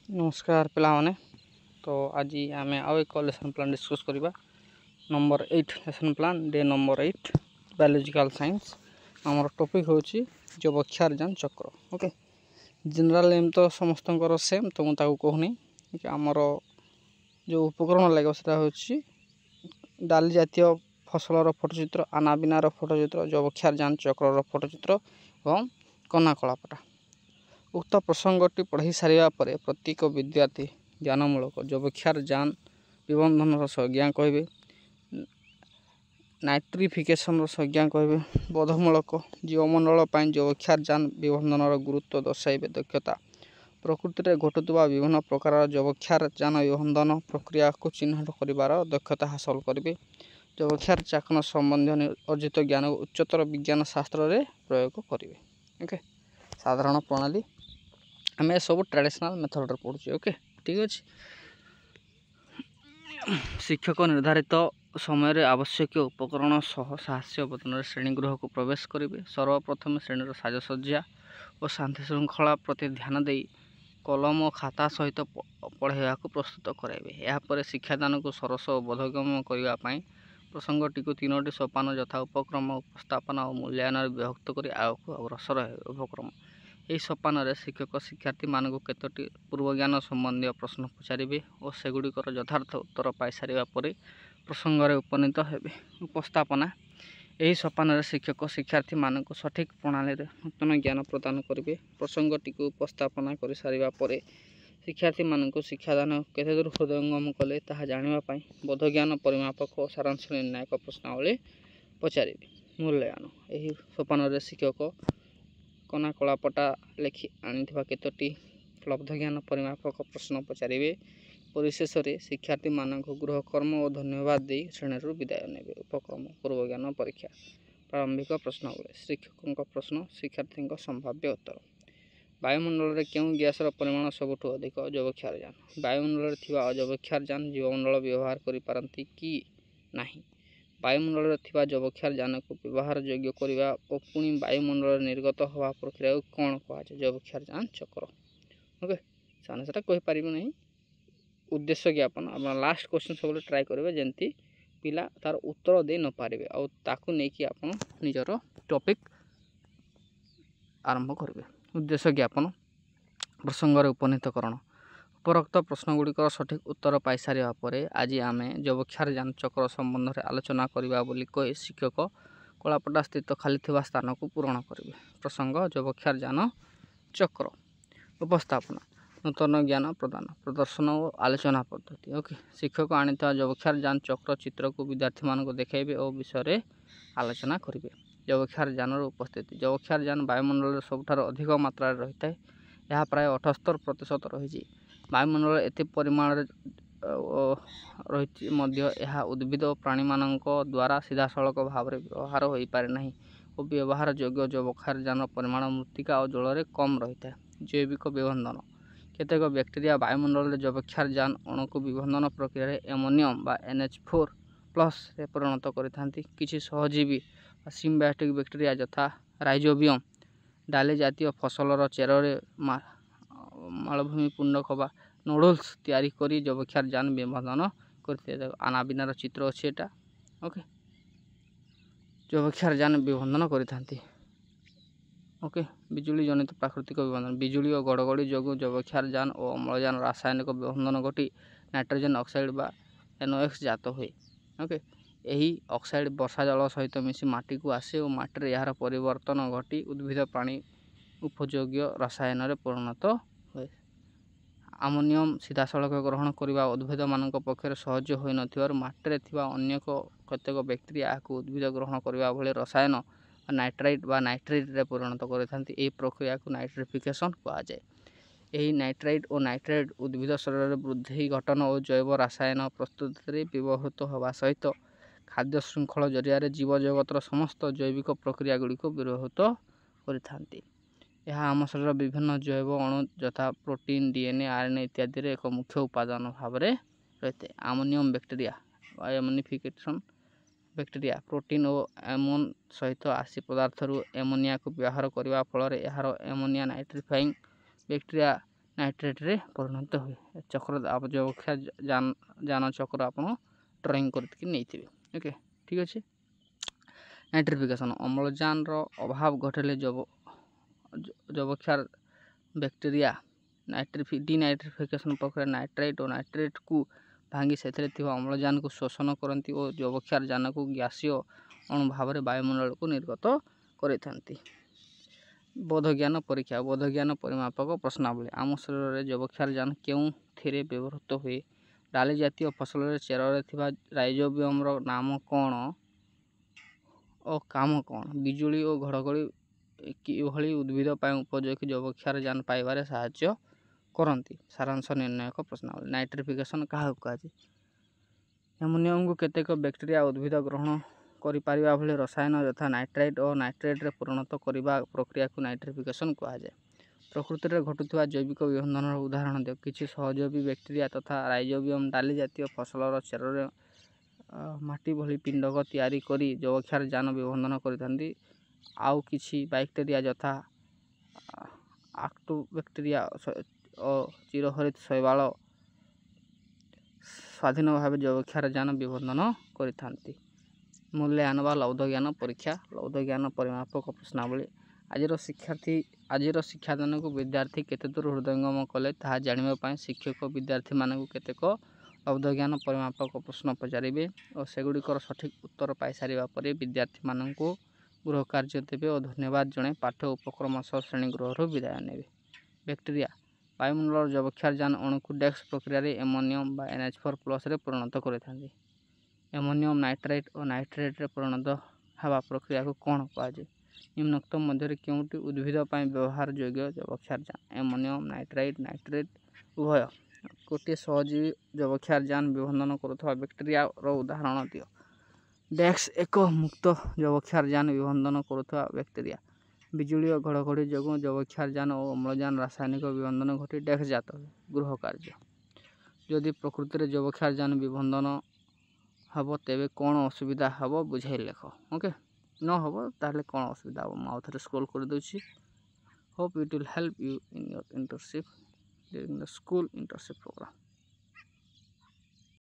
नमस्कार पिलाने। तो आज आम आउ एक लेसन प्लान डिस्कस करवा number 8 lesson plan day number 8 biological science. आमर टॉपिक होची जबक्षारजान चक्र। ओके, जनरल एम तो समस्त सेम, तो मुझे कहूनी आमर जो उपकरण लगे से डाली जातीय फसलर फोटोचित्र, आनाबिनार फोटोचित्र, जबक्षारजान चक्र फोटोचित्र और कनाकलापटा। उक्त प्रसंगटी पढ़ी सारा पर प्रत्येक विद्यार्थी ज्ञानमूलक जबक्षारजान विबंधन संज्ञा कहे, नाइट्रिफिकेशन संज्ञा कहे, बोधमूलक जीवमंडल जबक्षारजान विबंधन गुरुत्व दर्शाइबे, दक्षता प्रकृति में घटुवा विभिन्न प्रकार जबक्षारजान विबंधन प्रक्रिया को चिन्हट कर दक्षता हासिल करेंगे। जबक्षार चाकन संबंधी अर्जित ज्ञान को उच्चतर विज्ञान शास्त्र में प्रयोग करेंगे। ओके, साधारण प्रणाली आम सब ट्रेडिशनल मेथड पढ़ुचे। ओके, ठीक अच्छे। शिक्षक निर्धारित समय आवश्यक उपकरण सह साहस्य बदन श्रेणीगृह को प्रवेश करेंगे। सर्वप्रथम श्रेणी साजसज्जा और शांति श्रृंखला प्रति ध्यान दे कलम और खाता सहित पढ़ाइवा को प्रस्तुत कराइबे। यापर शिक्षादान को सरस और बोधगम्य करने प्रसंगटी को 3टी सोपान यथा उपक्रम, उपस्थापना और मूल्यांकन विभक्त कर आगक अग्रसर है। उपक्रम यही सोपान शिक्षक शिक्षार्थी मानक केतोटी पूर्वज्ञान संबंधी प्रश्न पचारे और सेगुड़िकर यथार्थ उत्तर पाई सारा पर प्रसंग में उपनीत हेबे। उपस्थापना यही सोपान शिक्षक शिक्षार्थी मानक सठिक प्रणाली नूतन ज्ञान प्रदान करेंगे। प्रसंगटी को उपस्थापना कर सारा पर शिक्षार्थी मानक शिक्षादान केते दूर हृदयंगम कले ताहा जानापी बोधज्ञान परिमापक और सारांश निर्णायक प्रश्नावली पचारे। मूल्यांकन यही सोपान शिक्षक कनाकलापटा लेखि आनी केतोटी लब्ध ज्ञान परिमापक प्रश्न पचारे। परिशेष शिक्षार्थी मानक गृहकर्म और धन्यवाद दे श्रेणी विदाय ने। उपक्रम पूर्वज्ञान परीक्षा प्रारंभिक प्रश्नावली शिक्षकों प्रश्न शिक्षार्थी संभाव्य उत्तर। वायुमंडल में क्यों गैसर परिमाण सबुठ अधिक? जबक्षारजान। वायुमंडल में जबक्षारजान जीवमंडल व्यवहार करि कि नहीं? वायुमंडल में जबक्षारजान को व्यवहार योग्य करने और पुणी वायुमंडल निर्गत हवा प्रक्रिया को कौन कहुए? जबक्षारजान चक्र। ओके, से कहीपर नहीं। उद्देश्य ज्ञापन आप लास्ट क्वेश्चन सब ट्राए करेंगे जमती पिला तार उत्तर दे न पारे आकु नहीं आप निजर टॉपिक आरंभ करेंगे। उद्देश्य ज्ञापन प्रसंग उपनीतकरण उपरोक्त प्रश्नगुड़िकर सठिक उत्तर पाई सारा पर आज आम जबक्षारजान चक्र संबंध में आलोचना करवा बोली कही शिक्षक कलापटा स्थित खाली स्थान को पूरण करेंगे। प्रसंग जबक्षारजान चक्र। उपस्थापना नूतन ज्ञान प्रदान प्रदर्शन और आलोचना पद्धति। ओके, शिक्षक आनी जबक्षारजान चक्र चित्र को विद्यार्थी मान देखाइबे और विषय आलोचना करेंगे। जबक्षारजान उपस्थिति जबक्षारजान वायुमंडल सबुठार अधिक मात्रा रही है। यह प्राय 78% रही। वायुमंडल एत परिमाण रही उद्भिद और प्राणी मान द्वारा सीधा सड़क भाव में व्यवहार हो पारे ना और व्यवहार योग्य जबक्षारजान परिमाण मृत्तिका और जल में कम रही है। जैविक विबंधन केतेक बैक्टेरिया वायुमंडल में जबक्षारजान अणु को विबंधन प्रक्रिया एमोनियम बा NH4+ परिणत करथांती। किछि सहजीवी सिम्बायोटिक बैक्टेरिया यथा राइजोबियम डाली जातीय फसलर चेर मालभूमि पुंडक बा नोडल्स तैयारी करी जबक्षारजान विबंधन करते। आनाबिनार चित्र अच्छे एटा। ओके, जबक्षारजान विबंधन करथांती। ओके, बिजुली जनित प्राकृतिक विबंधन बिजुली और गड़गड़ी जो जबक्षारजान और अम्लजान रासायनिक विबंधन घटी नाइट्रोजन ऑक्साइड बा NOx जात हुए। ओके, यही ऑक्साइड वर्षा जल सहित मिसी माटी को आसे और माटी यार परिवर्तन घटी उद्भिद प्राणी उपयोग्य रसायन में परिणत हुए। आमोनियम सीधा सड़क ग्रहण करने उद्भिद मान पक्षर सहज हो नाटी अन्य केतेक बैक्टेरिया को उद्भिद ग्रहण करने भाई रसायन नाइट्राइट बा नाइट्रेट रे परिणत करथांती। प्रक्रिया को नाइट्रिफिकेशन कहुए। यही नाइट्राइट और नाइट्रेट उद्भिद शरीर में वृद्धि गठन और जैव रसायन प्रस्तुत व्यवहृत होगा सहित खाद्य श्रृंखल जरिया जीव जगतर समस्त जैविक प्रक्रिया गुड़िक व्यवहृत करथांती। यह आम शरीर विभिन्न जैव अणु यथा प्रोटीन, DNA, RNA इत्यादि एक मुख्य उपादान भाव में रही है। Ammonium bacteria ammonification bacteria protein और एमोन सहित आसी पदार्थ एमोनिया को व्यवहार करने फल यार एमोनिया नाइट्रिफाइंग बैक्टेरिया ନାଇଟ୍ରେଟ୍ରେ ପରିଣତ ହୁଏ। ଚକ୍ର ଯବକ୍ଷାର ଯାନ ଚକ୍ର ଆପଣ ଡ୍ରଇଂ କରିକି ନେଇଥିବେ। ଓକେ, ଠିକ୍ ଅଛି। ନାଇଟ୍ରିଫିକେସନ୍ ଅମ୍ଳଜାନର ଅଭାବ ଘଟିଲେ ଯବକ୍ଷାର ବ୍ୟାକ୍ଟେରିଆ ଡିନାଇଟ୍ରିଫିକେସନ୍ ପ୍ରକ୍ରିୟା ନାଇଟ୍ରେଟ୍ ଓ ନାଇଟ୍ରେଟ୍କୁ ଭାଙ୍ଗି ସେଥିରେ ଥିବା ଅମ୍ଳଜାନକୁ ଶୋଷଣ କରନ୍ତି ଓ ଯବକ୍ଷାର ଯାନକୁ ଗ୍ୟାସୀୟ ଅଣୁ ଭାବରେ ବାୟୁମଣ୍ଡଳକୁ ନିର୍ଗତ କରିଥାନ୍ତି। ବୋଧଜ୍ଞାନ ପରୀକ୍ଷା ବୋଧଜ୍ଞାନ ପରିମାପକ ପ୍ରଶ୍ନାବଳୀ ଆମ ଶରୀରରେ ଯବକ୍ଷାର ଯାନ କେଉଁଥିରେ ବ୍ୟବହୃତ ହୁଏ? ଡାଲି ଜାତୀୟ ଫସଲରେ ଚେରରେ ଥିବା ରାଇଜୋବିୟମର ନାମ କ'ଣ ଓ କାମ କ'ଣ? ବିଜୁଳି ଓ ଘଡ଼ଘଡ଼ି କିଭଳି ଉଦ୍ଭିଦ ପାଇଁ ଉପଯୋଗୀ ଯବକ୍ଷାର ଯାନ ପାଇବାରେ ସାହାଯ୍ୟ କରନ୍ତି? ସାରାଂଶ ନିର୍ଣ୍ଣାୟକ ପ୍ରଶ୍ନାବଳୀ ନାଇଟ୍ରିଫିକେସନ୍ କାହାକୁ କୁହାଯାଏ? ଆମୋନିୟମକୁ କେତେକ ବ୍ୟାକ୍ଟେରିଆ ଉଦ୍ଭିଦ ଗ୍ରହଣ କରିପାରିବା ଭଳି ରସାୟନ ଯଥା ନାଇଟ୍ରାଇଟ୍ ଓ ନାଇଟ୍ରେଟ୍ରେ ପରିଣତ କରିବା ପ୍ରକ୍ରିୟାକୁ ନାଇଟ୍ରିଫିକେସନ୍ କୁହାଯାଏ। ପ୍ରକୃତିରେ ଘଟୁଥିବା ଜୈବିକ ବିବର୍ତ୍ତନର ଉଦାହରଣ ଦିଅ। କିଛି ସହଜୀବୀ ବ୍ୟାକ୍ଟେରିଆ ତଥା ରାଇଜୋବିୟମ୍ ଡାଲି ଜାତୀୟ ଫସଲର ଚେରରେ ମାଟି ଭଳି ପିଣ୍ଡକ ତିଆରି କରି ଯବକ୍ଷାର ଯାନ ବିବର୍ତ୍ତନ କରିଥାନ୍ତି। ଆଉ କିଛି ବ୍ୟାକ୍ଟେରିଆ ଯଥା ଆକ୍ଟୋବ୍ୟାକ୍ଟେରିଆ ଓ ଚିରହରିତ ଶୈବାଳ ସ୍ୱାଧୀନ ଭାବେ ଯବକ୍ଷାର ଯାନ ବିବର୍ତ୍ତନ କରିଥାନ୍ତି। ମୂଲ୍ୟାୟନ ବା ଲବ୍ଧଜ୍ଞାନ ପରୀକ୍ଷା ଲବ୍ଧଜ୍ଞାନ ପରିମାପକ ପ୍ରଶ୍ନାବଳୀ ଆଜିର ଶିକ୍ଷାଦାନକୁ ବିଦ୍ୟାର୍ଥୀ କେତେଦୂର ହୃଦୟଙ୍ଗମ କଲେ ତାହା ଜାଣିବା ପାଇଁ ଶିକ୍ଷକ ବିଦ୍ୟାର୍ଥୀମାନଙ୍କୁ କେତେକ ଲବ୍ଧଜ୍ଞାନ ପରିମାପକ ପ୍ରଶ୍ନ ପଚାରିବେ ଓ ସେଗୁଡ଼ିକର ସଠିକ୍ ଉତ୍ତର ପାଇସାରିବା ପରେ ବିଦ୍ୟାର୍ଥୀମାନଙ୍କୁ ଗୃହ କାର୍ଯ୍ୟ ଦେବେ ଓ ଧନ୍ୟବାଦ ଜଣାଇ ପାଠ୍ୟ ଉପକ୍ରମ ସହ ଶ୍ରେଣୀଗୃହରୁ ବିଦାୟ ନେବେ। ବ୍ୟାକ୍ଟେରିଆ ବାୟୁମଣ୍ଡଳର ଯବକ୍ଷାର ଯାନ ଅଣୁକୁ ଡେକ୍ସ ପ୍ରକ୍ରିୟାରେ ଆମୋନିୟମ୍ ବା NH4+ ପରିଣତ କରିଥାନ୍ତି। ଆମୋନିୟମ୍ ନାଇଟ୍ରାଇଟ୍ ଓ ନାଇଟ୍ରେଟ୍ରେ ପରିଣତ ହେବା ପ୍ରକ୍ରିୟାକୁ କ'ଣ କୁହାଯାଏ? ନିମ୍ନୋକ୍ତ ମଧ୍ୟରେ କେଉଁଟି ଉଦ୍ଭିଦ ପାଇଁ ବ୍ୟବହାର ଯୋଗ୍ୟ ଯବକ୍ଷାର ଯାନ? ଆମୋନିୟମ୍ ନାଇଟ୍ରାଇଟ୍ ନାଇଟ୍ରେଟ୍ ଉଭୟ। ଗୋଟିଏ ସହଜୀବୀ ଯବକ୍ଷାର ଯାନ ବିବର୍ତ୍ତନ କରୁଥିବା ବ୍ୟାକ୍ଟେରିଆର ଉଦାହରଣ ଦିଅ। ଡେକ୍ସ ଏକ ମୁକ୍ତ ଯବକ୍ଷାର ଯାନ ବିବର୍ତ୍ତନ କରୁଥିବା ବ୍ୟାକ୍ଟେରିଆ। ବିଜୁଳି ଓ ଘଡ଼ଘଡ଼ି ଯୋଗୁଁ ଯବକ୍ଷାର ଯାନ ଓ ଅମ୍ଳଜାନ ରାସାୟନିକ ବିବର୍ତ୍ତନ ଘଟି ଡେକ୍ସ ଜାତ ହୁଏ। ଗୃହ କାର୍ଯ୍ୟ ଯଦି ପ୍ରକୃତିରେ ଯବକ୍ଷାର ଯାନ ବିବର୍ତ୍ତନ ହେବ ତେବେ କ'ଣ ଅସୁବିଧା ହେବ ବୁଝାଇ ଲେଖ। ଓକେ, ନ ହେବ ତାହେଲେ କ'ଣ ଅସୁବିଧା ହେବ ମୁଁ ଆଉ ଥରେ ସ୍କ୍ରୋଲ୍ କରିଦେଉଛି। Hope it will help you in your internship during the school internship programme.